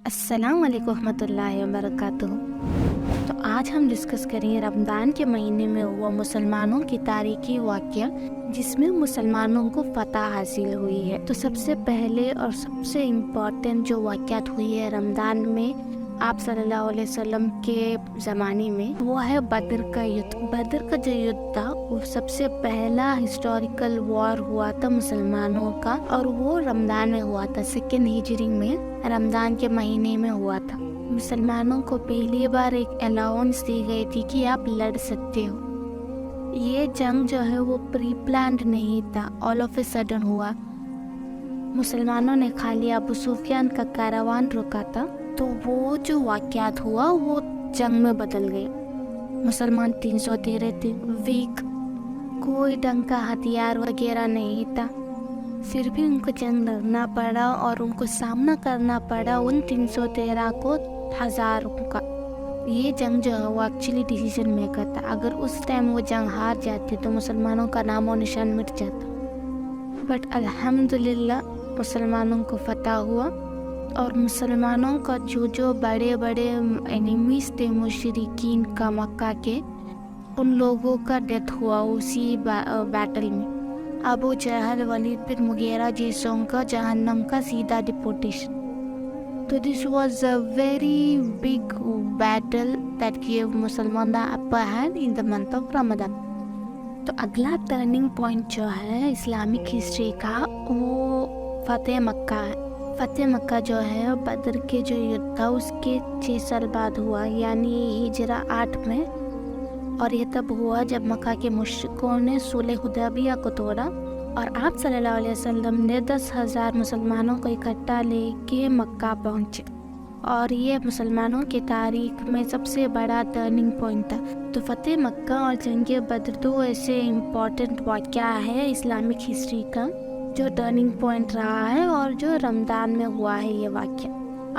अस्सलाम वालेकुम रहमतुल्लाहि व बरकातुहू। तो आज हम डिस्कस करेंगे रमज़ान के महीने में हुआ मुसलमानों की तारीखी वाक़या जिसमें मुसलमानों को फतह हासिल हुई है। तो सबसे पहले और सबसे इम्पोर्टेंट जो वाक़यात हुई है रमज़ान में आप सल्लल्लाहु अलैहि वसल्लम के ज़माने में, वो है बद्र का युद्ध। बद्र का जो युद्ध था वो सबसे पहला हिस्टोरिकल वॉर हुआ था मुसलमानों का, और वो रमज़ान में हुआ था। सेकेंड हिजरी में रमज़ान के महीने में हुआ था। मुसलमानों को पहली बार एक अलाउंस दी गई थी कि आप लड़ सकते हो। ये जंग जो है वो प्री प्लान्ड नहीं था, ऑल ऑफ ए सडन हुआ। मुसलमानों ने खाली अबू सुफियान का कारवान रोका था, तो वो जो वाक़यात हुआ वो जंग में बदल गए। मुसलमान 313 थे, वीक, कोई ढंग का हथियार वगैरह नहीं था, फिर भी उनको जंग लड़ना पड़ा और उनको सामना करना पड़ा उन 313 को हज़ारों का। ये जंग जो है वो एक्चुअली डिसीजन मेकर था। अगर उस टाइम वो जंग हार जाते तो मुसलमानों का नामो निशान मिट जाता, बट अल्हम्दुलिल्लाह मुसलमानों को फतह हुआ। और मुसलमानों का जो बड़े बड़े एनिमीज थे मुशरिकीन का मक्का के, उन लोगों का डेथ हुआ उसी बैटल में। Abu Jahl, Walid bin Mughira जैसों का जहन्नम का सीधा डिपोटेशन। तो this was a very big battle that give मुसलमान the upper hand in the month of Ramzan. तो अगला टर्निंग पॉइंट जो है इस्लामिक हिस्ट्री का, वो फतेह मक्का है। फतेह मक्का जो है बद्र के जो युद्ध था उसके 6 साल बाद हुआ, यानी हिजरा 8 में। और ये तब हुआ जब मक्का के मुश्रिकों ने सुलह हुदैबिया को तोड़ा और आप सल्लल्लाहु अलैहि वसल्लम ने 10,000 मुसलमानों को इकट्ठा लेके मक्का पहुँचे। और ये मुसलमानों की तारीख में सबसे बड़ा टर्निंग पॉइंट था। तो फतेह मक्का और जंग बद्र दो ऐसे इम्पॉर्टेंट वाक़या है इस्लामिक हिस्ट्री का जो टर्निंग पॉइंट रहा है, और जो रमज़ान में हुआ है ये वाक़या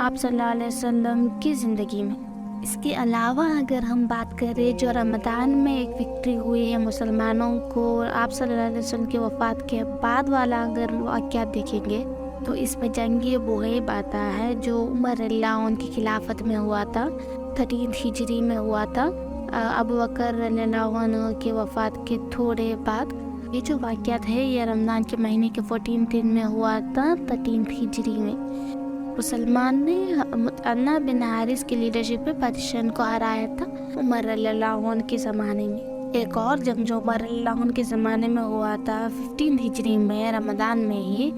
आप सल्लल्लाहु अलैहि वसल्लम की ज़िंदगी में। इसके अलावा अगर हम बात करें जो रमज़ान में एक विक्ट्री हुई है मुसलमानों को आप सल्लल्लाहु अलैहि वसल्लम की वफ़ात के बाद वाला अगर वाक़या देखेंगे तो इसमें जंग बुहैब आता है जो उमर रज़ियल्लाहु अन्हु की खिलाफत में हुआ था, 13 हिजरी में हुआ था। अबू बकर रज़ियल्लाहु अन्हु की वफ़ात के थोड़े बाद ये जो वाक़यात है ये रमज़ान के महीने के 14 दिन में हुआ था, 13 हिजरी में। मुसलमान ने अन्ना बिन हारिस की लीडरशिप में पाकिस्तान को हराया था उमर रज़ियल्लाहु अन्हु के ज़माने में। एक और जंग जो उमर रज़ियल्लाहु अन्हु के ज़माने में हुआ था 15 हिजरी में रमज़ान में ही,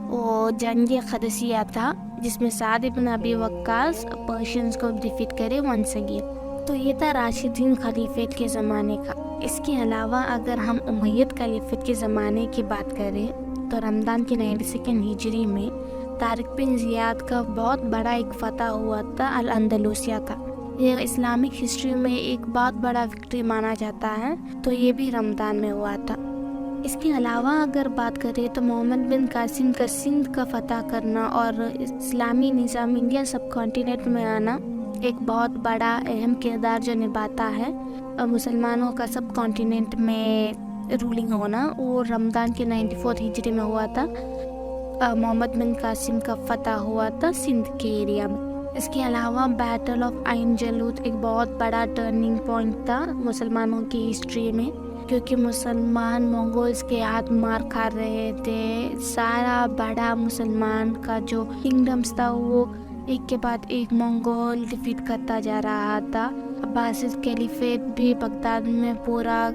वो जंग क़दसिया था जिसमें साद इब्न अबी वक्कास पर्शियंस को डिफीट करे वंस अगेन। तो ये था राशिदीन खलीफेट के ज़माने का। इसके अलावा अगर हम उमय्यद खलीफेट के ज़माने की बात करें तो रमज़ान की 92 हिजरी में तारिक बिन ज़ियाद का बहुत बड़ा एक फतह हुआ था अल अंदलुसिया का। ये इस्लामिक हिस्ट्री में एक बहुत बड़ा विक्ट्री माना जाता है, तो ये भी रमज़ान में हुआ था। इसके अलावा अगर बात करें तो मोहम्मद बिन कासिम का सिंध का फतह करना और इस्लामी निज़ाम इंडियन सब कॉन्टिनेंट में आना एक बहुत बड़ा अहम किरदार जो निभाता है। मुसलमानों का सब कॉन्टिनेंट में रूलिंग होना, वो रमज़ान के 94 हिजरी में हुआ था। मोहम्मद बिन कासिम का फतह हुआ था सिंध के एरिया में। इसके अलावा बैटल ऑफ आइन जलूत एक बहुत बड़ा टर्निंग पॉइंट था मुसलमानों की हिस्ट्री में, क्योंकि मुसलमान मंगोल्स के हाथ मार खा रहे थे। सारा बड़ा मुसलमान का जो किंगडम्स था वो एक के बाद एक मंगोल डिफीट करता जा रहा था। अब्बासिद कैलिफेट भी बगदाद में पूरा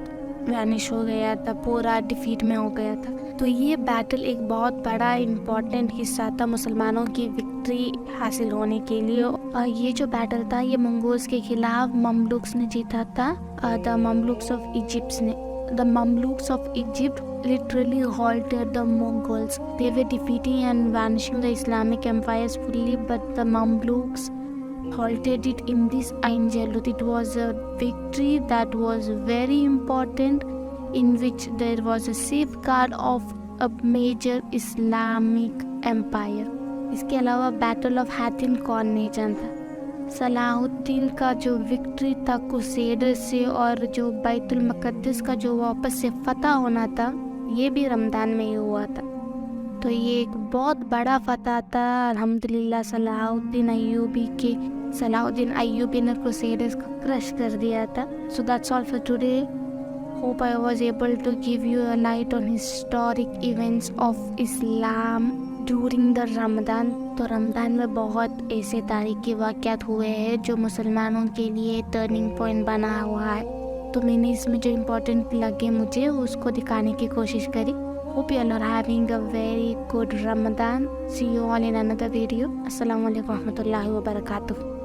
वैनिश हो गया था, पूरा डिफीट में हो गया था। तो ये बैटल एक बहुत बड़ा इम्पोर्टेंट हिस्सा था मुसलमानों की विक्ट्री हासिल होने के लिए। और ये जो बैटल था ये मंगोल्स के खिलाफ ममलुक्स ने जीता था, द ममलुक्स ऑफ इजिप्ट ने। The Mamluks of Egypt literally halted the Mongols. They were defeating and vanishing the Islamic empires fully, but the Mamluks halted it in this Ain Jalut. It was a victory that was very important, in which there was a safeguard of a major Islamic empire. इसके अलावा battle of हैतिन कौन नहीं जानता। सलाहुद्दीन का जो victory था crusader से, और जो बैतुल मुक़द्दस का जो वापस से फतह होना था, ये भी रमज़ान में ही हुआ था। تو یہ ایک بہت بڑا فتح تھا الحمدللہ صلاح الدین ایوبی نے کروسیڈرز کو کرش کر دیا تھا. So that's all for today. Hope I was able to give you a light on historic events of Islam during the Ramadan. تو رمضان میں بہت ایسے تاریخی واقعات ہوئے ہیں جو مسلمانوں کے لیے ٹرننگ پوائنٹ بنا ہوا ہے. تو میں نے اس میں جو امپورٹنٹ لگے مجھے اس کو دکھانے کی کوشش کری. Hope you all are having a very good Ramadan. See you all in another video. Assalamu alaikum warahmatullahi wabarakatuh.